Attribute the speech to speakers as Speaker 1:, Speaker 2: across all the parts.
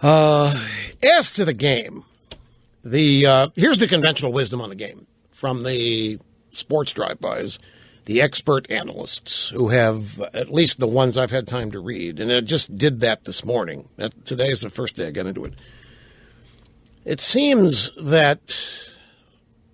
Speaker 1: As to the game, here's the conventional wisdom on the game from the sports drive-bys, the expert analysts who have, at least the ones I've had time to read, and I just did that this morning. Today is the first day I got into it. It seems that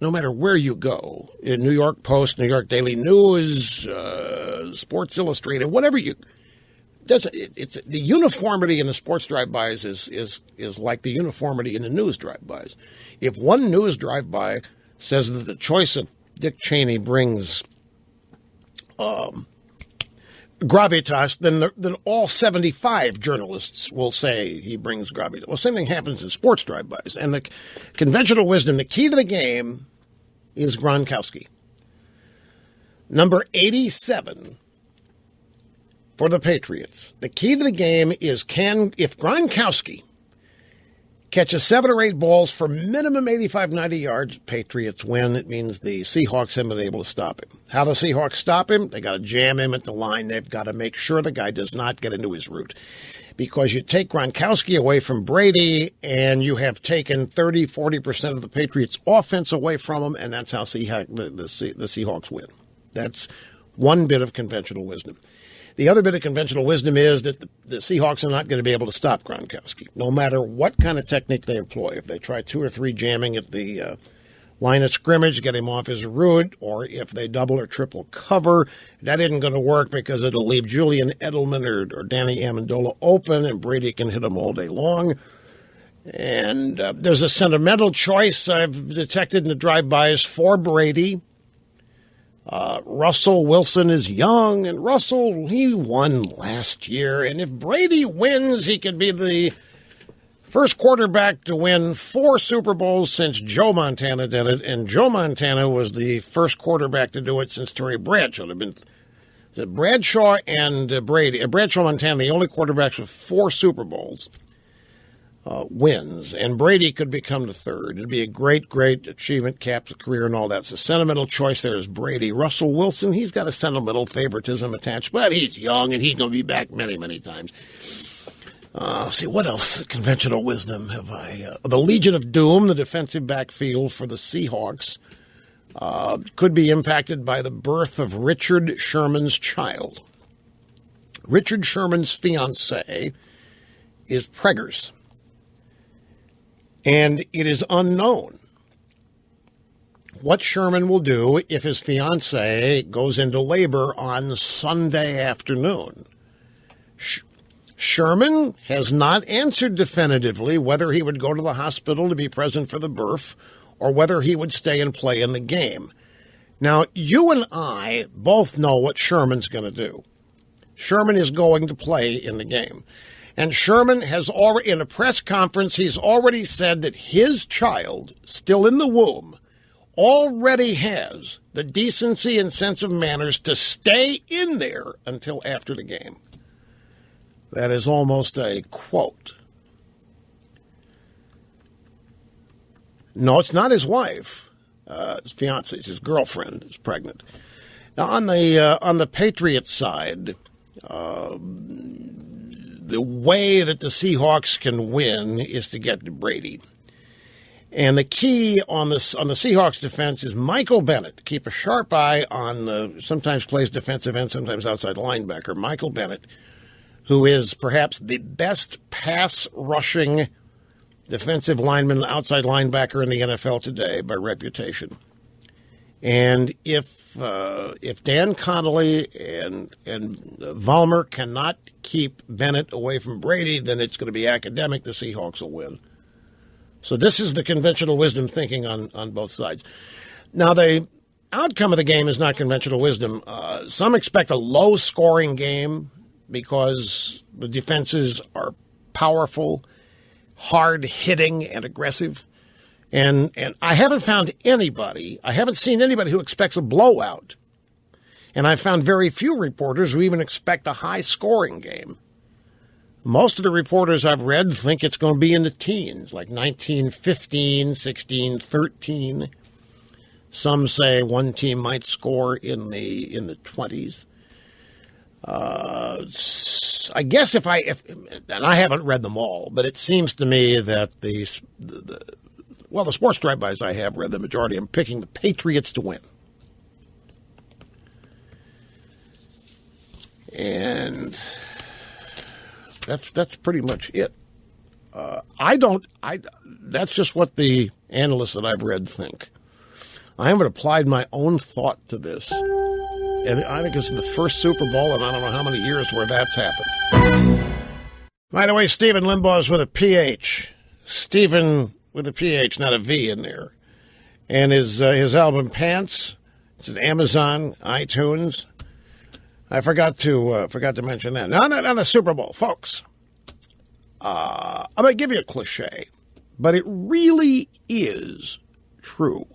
Speaker 1: no matter where you go, in New York Post, New York Daily News, Sports Illustrated, whatever it's the uniformity in the sports drive-bys is like the uniformity in the news drive-bys. If one news drive-by says that the choice of Dick Cheney brings gravitas, then all 75 journalists will say he brings gravitas. Well, same thing happens in sports drive-bys. And the conventional wisdom, the key to the game is Gronkowski. Number 87 for the Patriots. The key to the game is if Gronkowski catches 7 or 8 balls for minimum 85, 90 yards, Patriots win. It means the Seahawks haven't been able to stop him. How the Seahawks stop him? They got to jam him at the line. They've got to make sure the guy does not get into his route. Because you take Gronkowski away from Brady, and you have taken 30, 40% of the Patriots' offense away from him, and that's how the Seahawks win. That's one bit of conventional wisdom. The other bit of conventional wisdom is that the Seahawks are not going to be able to stop Gronkowski, no matter what kind of technique they employ. If they try 2 or 3 jamming at the line of scrimmage, get him off his route, or if they double or triple cover, that isn't going to work because it'll leave Julian Edelman or Danny Amendola open, and Brady can hit them all day long. And there's a sentimental choice I've detected in the drive-bys for Brady. Russell Wilson is young, and Russell, he won last year. And if Brady wins, he could be the first quarterback to win 4 Super Bowls since Joe Montana did it. And Joe Montana was the first quarterback to do it since Terry Bradshaw. It had been Bradshaw and Brady. Bradshaw, Montana, the only quarterbacks with 4 Super Bowls. Wins, and Brady could become the third. It'd be a great, great achievement, caps a career and all that. It's a sentimental choice there is Brady. Russell Wilson, he's got a sentimental favoritism attached, but he's young, and he's going to be back many, many times. See, what else conventional wisdom have I? The Legion of Doom, the defensive backfield for the Seahawks, could be impacted by the birth of Richard Sherman's child. Richard Sherman's fiancée is preggers. And it is unknown what Sherman will do if his fiancée goes into labor on Sunday afternoon. Sherman has not answered definitively whether he would go to the hospital to be present for the birth or whether he would stay and play in the game. Now, you and I both know what Sherman's going to do. Sherman is going to play in the game. And Sherman has already, in a press conference, he's already said that his child, still in the womb, already has the decency and sense of manners to stay in there until after the game. That is almost a quote. No, it's not his wife. His fiancée, his girlfriend, is pregnant. Now, on the Patriots side, the way that the Seahawks can win is to get to Brady. And the key on the Seahawks defense is Michael Bennett. Keep a sharp eye on sometimes plays defensive end, sometimes outside linebacker. Michael Bennett, who is perhaps the best pass rushing defensive lineman, outside linebacker in the NFL today by reputation. And if Dan Connolly and Vollmer cannot keep Bennett away from Brady, then it's going to be academic. The Seahawks will win. So this is the conventional wisdom thinking on both sides. Now, the outcome of the game is not conventional wisdom. Some expect a low-scoring game because the defenses are powerful, hard-hitting, and aggressive. And I haven't seen anybody who expects a blowout. And I've found very few reporters who even expect a high-scoring game. Most of the reporters I've read think it's going to be in the teens, like 19-15, 16-13. Some say one team might score in the 20s. I guess if and I haven't read them all, but it seems to me that the sports drive-bys I have read, the majority, I'm picking the Patriots to win. And that's pretty much it. That's just what the analysts that I've read think. I haven't applied my own thought to this. And I think it's the first Super Bowl in I don't know how many years where that's happened. By the way, Stephen Limbaugh is with a PH. Stephen with a PH, not a V in there. And his album Pants, it's at Amazon, iTunes. I forgot to mention that. Now, on the Super Bowl, folks, I'm going to give you a cliche, but it really is true.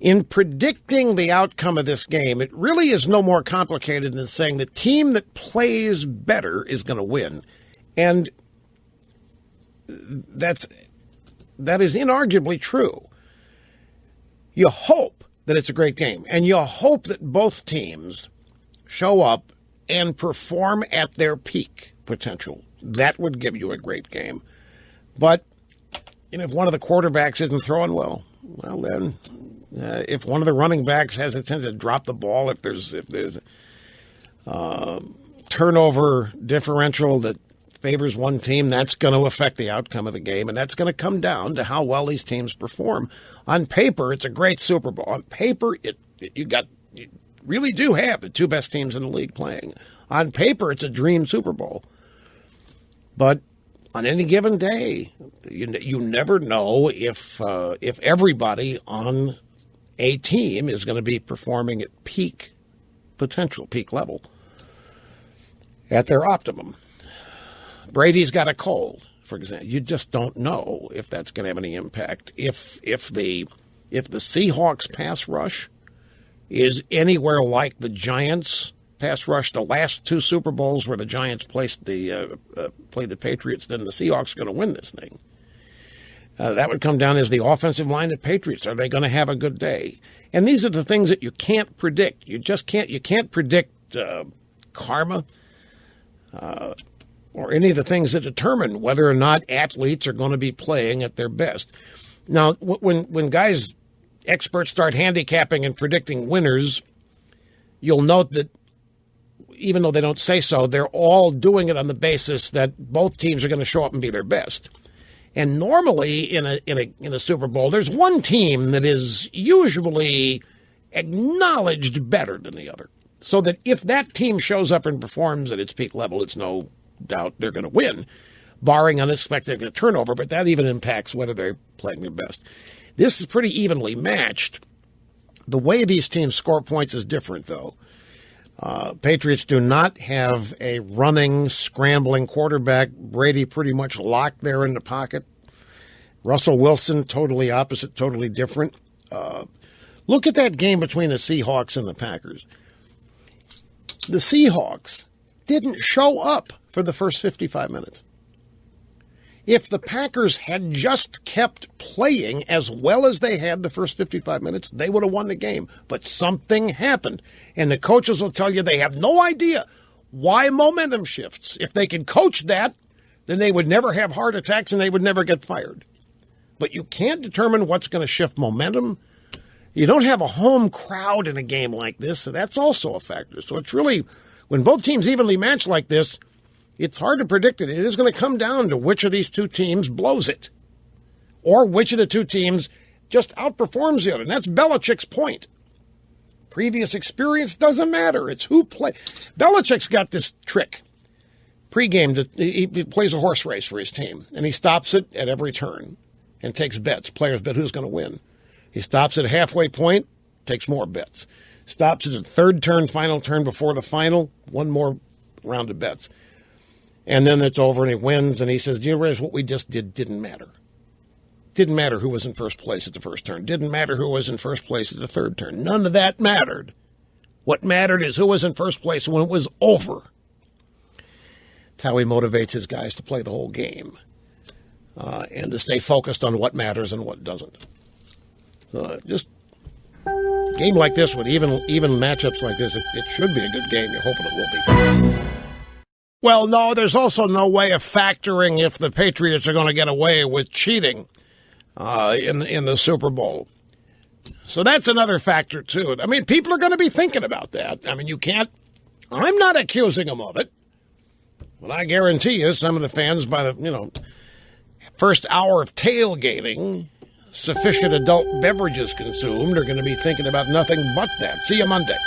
Speaker 1: In predicting the outcome of this game, it really is no more complicated than saying the team that plays better is going to win. And that is inarguably true. You hope that it's a great game, and you hope that both teams show up and perform at their peak potential. That would give you a great game. But if one of the quarterbacks isn't throwing well then if one of the running backs has a tendency to drop the ball, if there's turnover differential that favors one team, that's going to affect the outcome of the game, and that's going to come down to how well these teams perform. On paper, it's a great Super Bowl. On paper, you really do have the two best teams in the league playing. On paper, it's a dream Super Bowl. But on any given day, you never know if everybody on a team is going to be performing at peak potential, peak level, at their optimum. Brady's got a cold, for example. You just don't know if that's going to have any impact. If the Seahawks pass rush is anywhere like the Giants pass rush, the last two Super Bowls where the Giants played the Patriots, then the Seahawks are going to win this thing. That would come down as the offensive line of Patriots. Are they going to have a good day? And these are the things that you can't predict. You can't predict karma or any of the things that determine whether or not athletes are going to be playing at their best. Now, when experts start handicapping and predicting winners, you'll note that even though they don't say so, they're all doing it on the basis that both teams are going to show up and be their best. And normally in a Super Bowl, there's one team that is usually acknowledged better than the other. So that if that team shows up and performs at its peak level, it's no doubt they're going to win, barring unexpected turnover, but that even impacts whether they're playing their best. This is pretty evenly matched. The way these teams score points is different, though. Patriots do not have a running, scrambling quarterback. Brady pretty much locked there in the pocket. Russell Wilson, totally opposite, totally different. Look at that game between the Seahawks and the Packers. The Seahawks didn't show up for the first 55 minutes. If the Packers had just kept playing as well as they had the first 55 minutes, they would have won the game. But something happened. And the coaches will tell you they have no idea why momentum shifts. If they could coach that, then they would never have heart attacks and they would never get fired. But you can't determine what's going to shift momentum. You don't have a home crowd in a game like this, so that's also a factor. So it's really, when both teams evenly match like this, it's hard to predict it. It is going to come down to which of these two teams blows it, or which of the two teams just outperforms the other. And that's Belichick's point. Previous experience doesn't matter. It's who play. Belichick's got this trick. Pre-game, he plays a horse race for his team, and he stops it at every turn and takes bets. Players bet who's going to win. He stops at a halfway point, takes more bets. Stops at the third turn, final turn before the final, one more round of bets. And then it's over and he wins, and he says, do you realize what we just did didn't matter? Didn't matter who was in first place at the first turn. Didn't matter who was in first place at the third turn. None of that mattered. What mattered is who was in first place when it was over. That's how he motivates his guys to play the whole game and to stay focused on what matters and what doesn't. Just game like this, with even matchups like this, it should be a good game. You're hoping it will be. Well, no, there's also no way of factoring if the Patriots are going to get away with cheating in the Super Bowl. So that's another factor, too. I mean, people are going to be thinking about that. I mean, you can't. I'm not accusing them of it. But I guarantee you some of the fans, by the first hour of tailgating, sufficient adult beverages consumed, are going to be thinking about nothing but that. See you Monday.